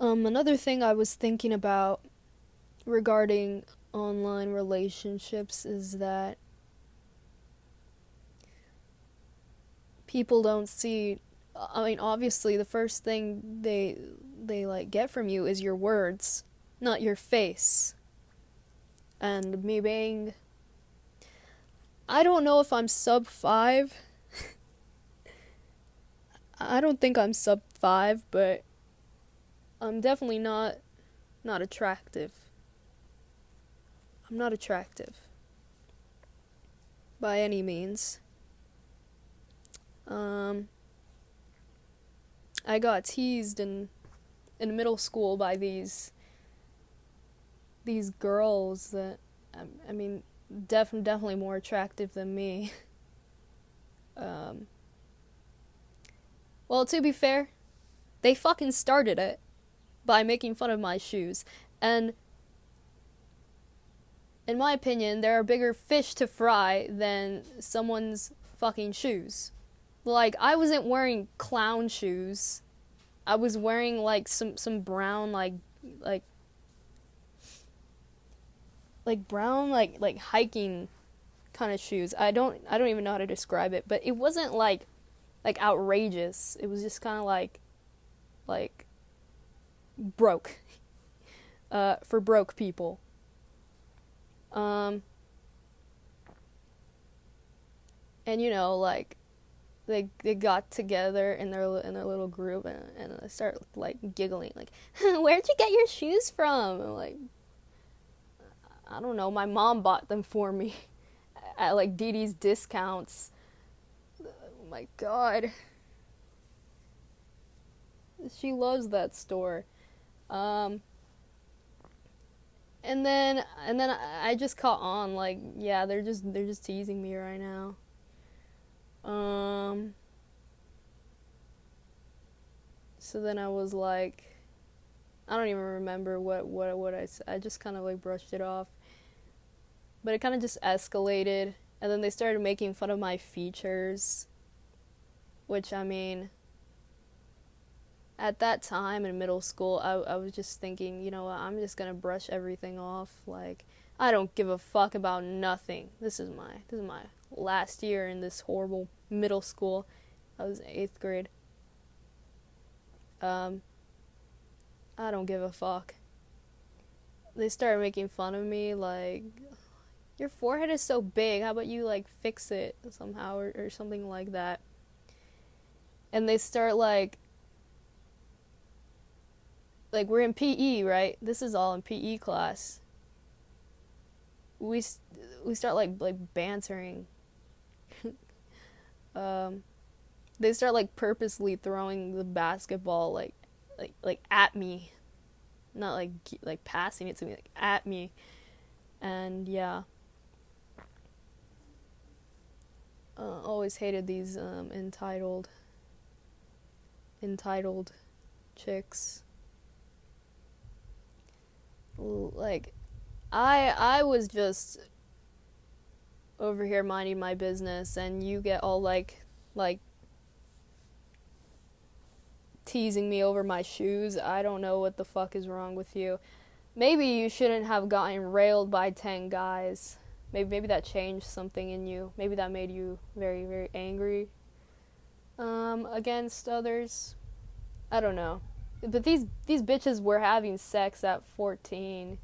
Another thing I was thinking about regarding online relationships is that people don't see. I mean, obviously, the first thing they like get from you is your words, not your face. And me being, I don't know if I'm sub 5. I don't think I'm sub 5, but I'm definitely not attractive. I'm not attractive by any means. Um, I got teased in middle school by these girls that I mean definitely more attractive than me. Um, well, to be fair, they fucking started it by making fun of my shoes, and in my opinion, there are bigger fish to fry than someone's fucking shoes. Like, I wasn't wearing clown shoes. I was wearing like some brown like brown like hiking kind of shoes. I don't even know how to describe it, but it wasn't like outrageous. It was just kind of like broke for broke people. Um and like they got together in their little group, and they start like giggling like where'd you get your shoes from? I'm like, I don't know, my mom bought them for me at like Dee Dee's discounts. Oh my god, she loves that store. um and then I just caught on, like, yeah, they're just teasing me right now. um so then I was like, I don't even remember what I just kind of like brushed it off, but it kind of just escalated, and then they started making fun of my features, which, I mean, at that time in middle school, I was just thinking, you know what, I'm just gonna brush everything off. Like, I don't give a fuck about nothing. This is my last year in this horrible middle school. I was in 8th grade. Um, I don't give a fuck. They started making fun of me, like, your forehead is so big. How about you like fix it somehow, or something like that. And they start like we're in PE, right? This is all in PE class. We we start like bantering. um they start like purposely throwing the basketball like at me, not like passing it to me, like at me. And yeah, always hated these entitled chicks. Like, I was just over here minding my business, and you get all like teasing me over my shoes. I don't know what the fuck is wrong with you. Maybe you shouldn't have gotten railed by 10 guys. Maybe that changed something in you. Maybe that made you very, very angry against others. I don't know. But these bitches were having sex at 14.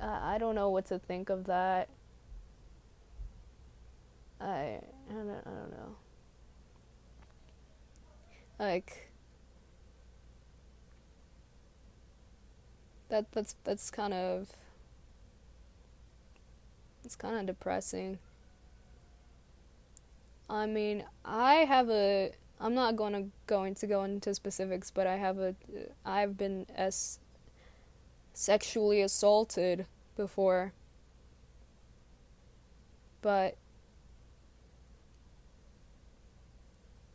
I don't know what to think of that. I don't know. Like, that's kind of, it's kind of depressing. I mean, I'm not going to go into specifics, but I've been sexually assaulted before. But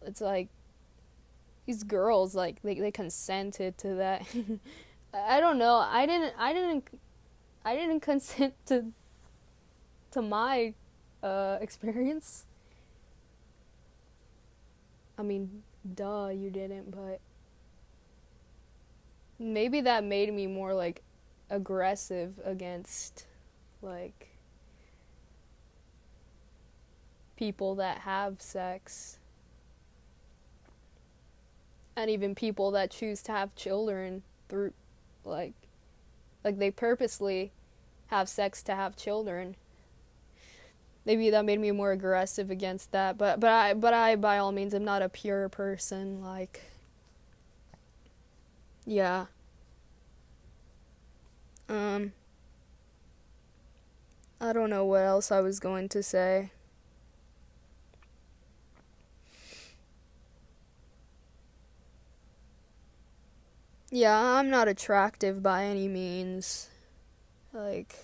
it's like, these girls, like, they consented to that. I don't know. I didn't consent to my experience. I mean, duh, you didn't, but maybe that made me more like aggressive against like people that have sex, and even people that choose to have children through like they purposely have sex to have children. Maybe that made me more aggressive against that, but I by all means am not a pure person, like, yeah. um I don't know what else I was going to say. Yeah, I'm not attractive by any means. Like,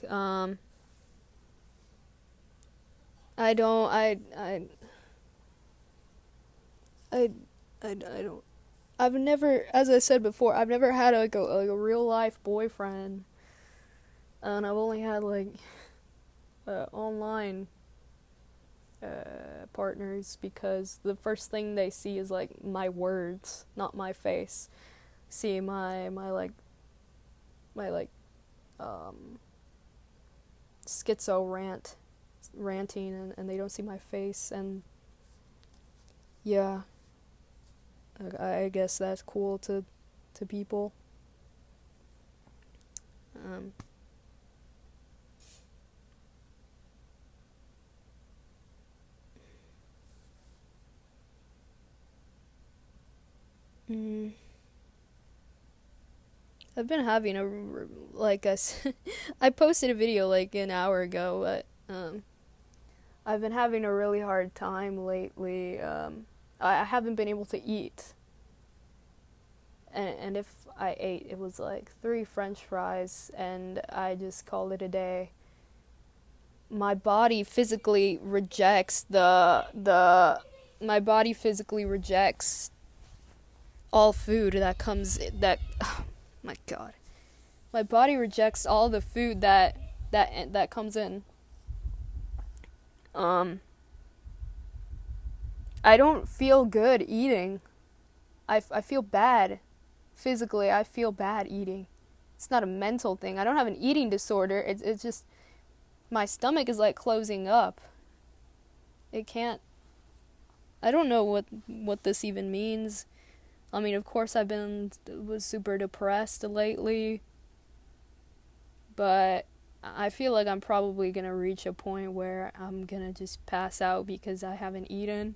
I don't, I, I don't. I've never, as I said before, I've never had like a real life boyfriend, and I've only had like online partners, because the first thing they see is like my words, not my face. See my um schizo ranting, and they don't see my face, and yeah, I guess that's cool to people. um mm, I've been having I posted a video like an hour ago, but I've been having a really hard time lately. I haven't been able to eat, and if I ate, it was like 3 French fries, and I just called it a day. My body physically rejects my body physically rejects all food that comes that oh my god. My body rejects all the food that comes in. Um I don't feel good eating. I feel bad. Physically, I feel bad eating. It's not a mental thing. I don't have an eating disorder. It's just my stomach is like closing up. It can't. I don't know what this even means. I mean, of course was super depressed lately, but I feel like I'm probably going to reach a point where I'm going to just pass out because I haven't eaten.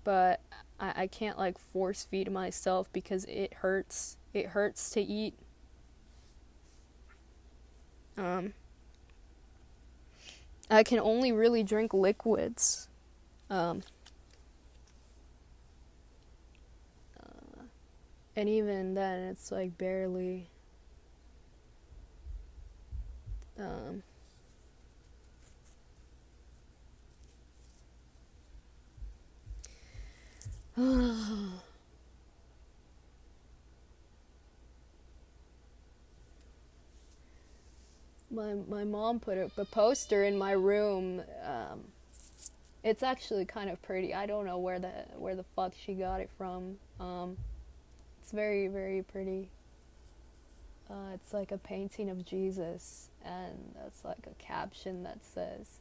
But I can't like force feed myself because it hurts. It hurts to eat. I can only really drink liquids. Um, and even then, it's like barely. Um, my mom put a poster in my room. It's actually kind of pretty. I don't know where the fuck she got it from. It's very, very pretty. It's like a painting of Jesus, and that's like a caption that says,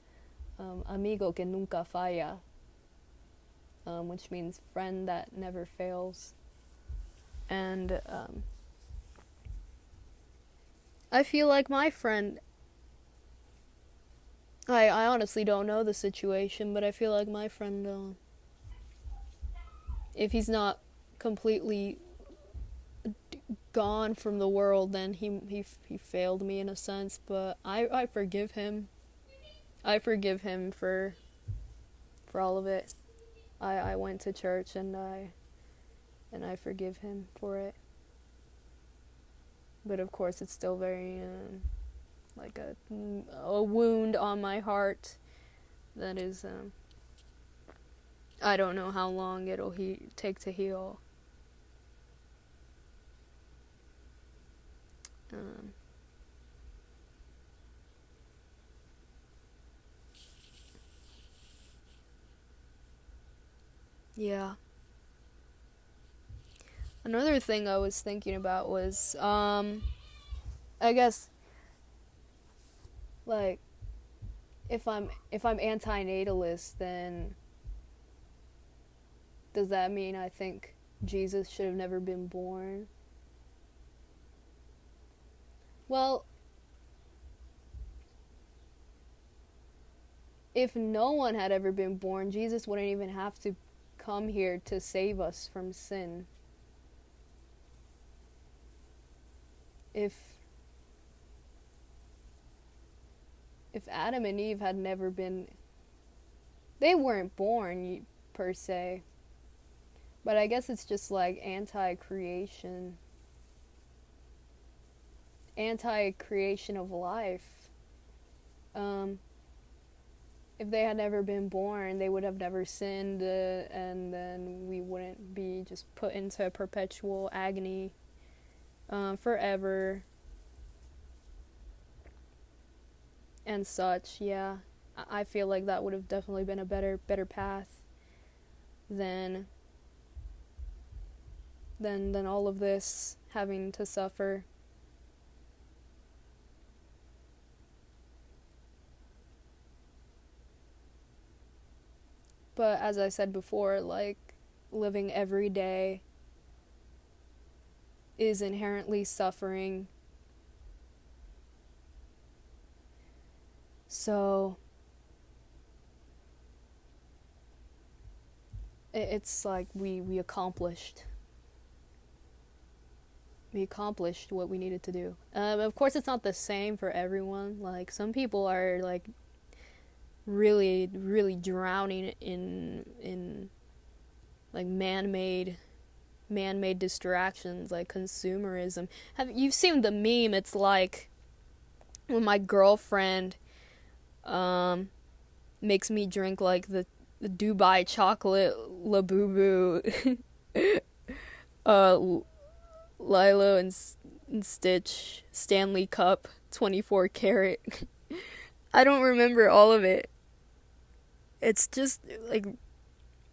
"Amigo que nunca falla," which means friend that never fails. And I feel like my friend. I honestly don't know the situation, but I feel like my friend, if he's not completely gone from the world, then he failed me in a sense. But I forgive him. I forgive him for all of it. I went to church, and I forgive him for it. But of course, it's still very like a wound on my heart that is I don't know how long it'll take to heal. Yeah. Another thing I was thinking about was, I guess, like, if I'm antinatalist, then does that mean I think Jesus should have never been born? Well, if no one had ever been born, Jesus wouldn't even have to come here to save us from sin. If Adam and Eve had never been, they weren't born per se, but I guess it's just like anti-creation of life. If they had never been born, they would have never sinned, and then we wouldn't be just put into perpetual agony forever and such. Yeah, I feel like that would have definitely been a better path than all of this having to suffer. But as I said before, like, living every day is inherently suffering. So it's like we accomplished what we needed to do. Of course, it's not the same for everyone. Like, some people are like really, really drowning in like man-made distractions, like consumerism. You've seen the meme? It's like when my girlfriend makes me drink like the Dubai chocolate Labubu Lilo and Stitch Stanley Cup 24 karat. I don't remember all of it. It's just like,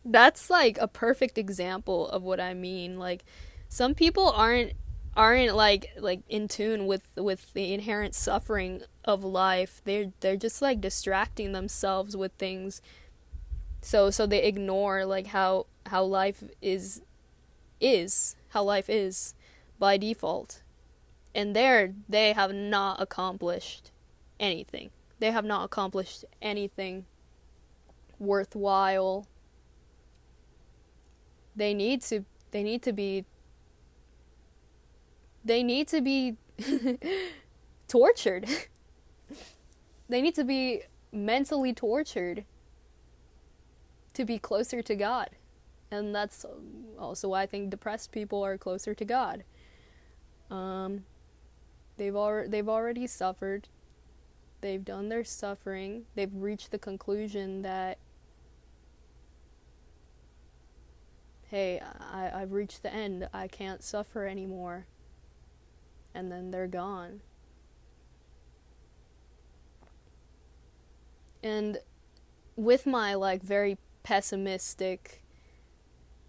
that's like a perfect example of what I mean. Like, some people aren't like in tune with the inherent suffering of life. They're just like distracting themselves with things, so they ignore like how life is how life is by default. And they have not accomplished anything. They have not accomplished anything worthwhile. They need to be tortured. They need to be mentally tortured to be closer to God. And that's also why I think depressed people are closer to God. They've already suffered. They've done their suffering. They've reached the conclusion that, hey, I've reached the end. I can't suffer anymore. And then they're gone. And with my like very pessimistic,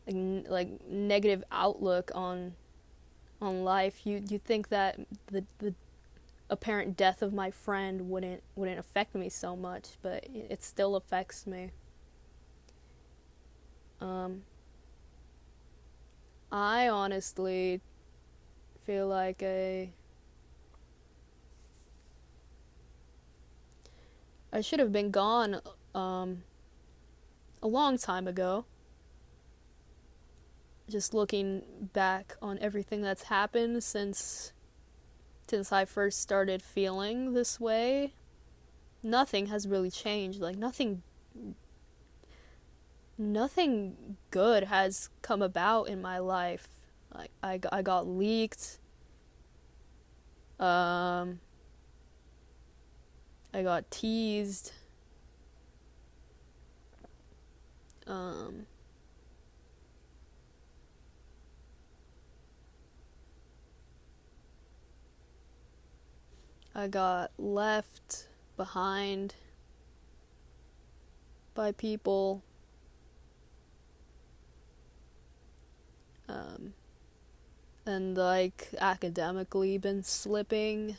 like negative outlook on life, you think that the apparent death of my friend wouldn't affect me so much, but it still affects me. I honestly feel like I should have been gone a long time ago. Just looking back on everything that's happened since I first started feeling this way, nothing has really changed. Like, nothing good has come about in my life. Like, I got leaked. I got teased. I got left behind by people. and like academically been slipping.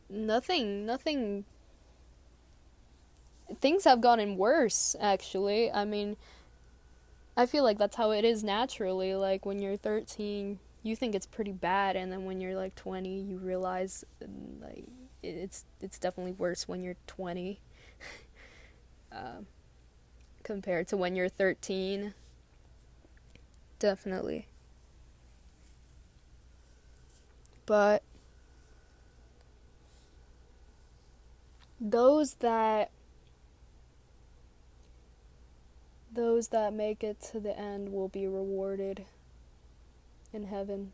Nothing. Things have gotten worse, actually. I mean, I feel like that's how it is naturally. Like when you're 13, you think it's pretty bad, and then when you're like 20, you realize like it's definitely worse when you're 20 compared to when you're 13. Definitely. But those that those that make it to the end will be rewarded in heaven.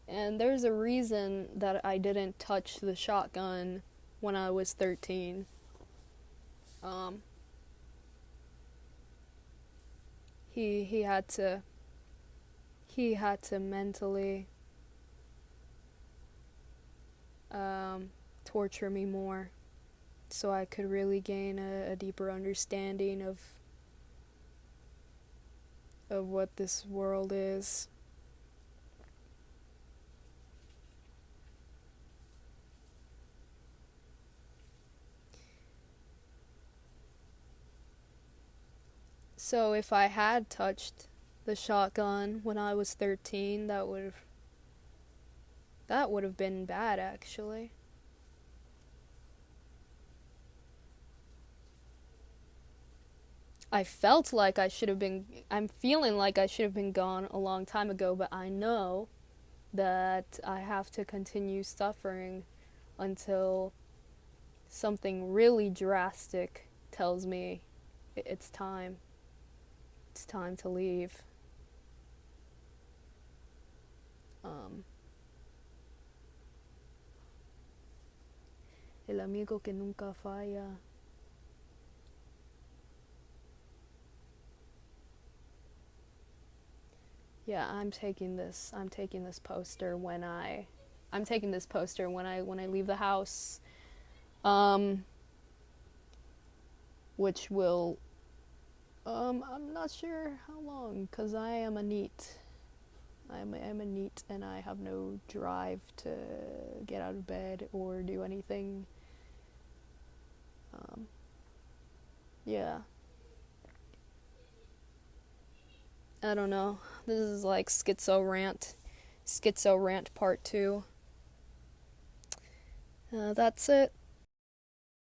And there's a reason that I didn't touch the shotgun when I was 13. Um, he had to mentally torture me more so I could really gain a deeper understanding of what this world is. So if I had touched the shotgun when I was 13, that would have been bad, actually. I felt like I should have been I'm feeling like I should have been gone a long time ago, but I know that I have to continue suffering until something really drastic tells me it's time. It's time to leave. El amigo que nunca falla. Yeah, I'm taking this poster when I'm taking this poster when I leave the house. Which will I'm not sure how long, cuz I am a NEET. I'm a NEET and I have no drive to get out of bed or do anything. Yeah. I don't know. This is like Schizo Rant part 2. That's it.